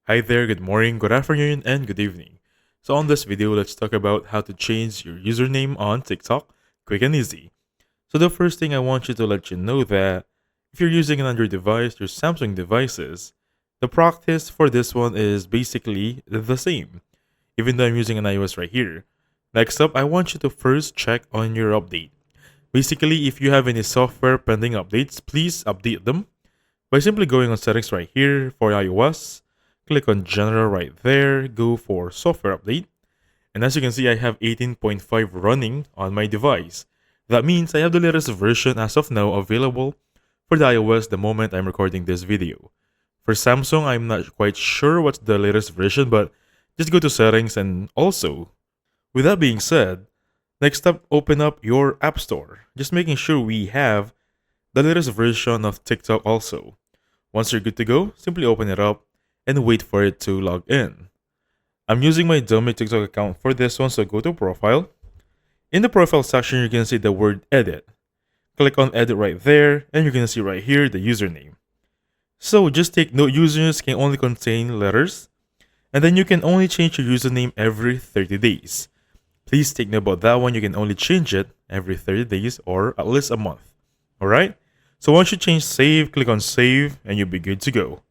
Hi there, good morning, good afternoon, and good evening. So on this video, let's talk about how to change your username on TikTok quick and easy. So the first thing I want you to let you know that if you're using an Android device or Samsung devices, the practice for this one is basically the same, even though I'm using an iOS right here. Next up, I want you to first check on your update. Basically, if you have any software pending updates, please update them by simply going on settings right here for iOS, click on general right there, go for software update. And as you can see, I have 18.5 running on my device. That means I have the latest version as of now available for the iOS the moment I'm recording this video. For Samsung, I'm not quite sure what's the latest version, but just go to settings and also, with that being said, next up, open up your App Store. Just making sure we have the latest version of TikTok also. Once you're good to go, simply open it up and wait for it to log in. I'm using my dummy TikTok account for this one, so go to profile. In the profile section, you're gonna see the word edit. Click on edit right there, and you're gonna see right here the username. So just take note, usernames can only contain letters, and then you can only change your username every 30 days. Please take note about that one, you can only change it every 30 days or at least a month. Alright? So once you change save, click on save, and you'll be good to go.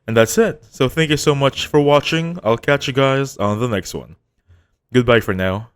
And that's it. So thank you so much for watching. I'll catch you guys on the next one. Goodbye for now.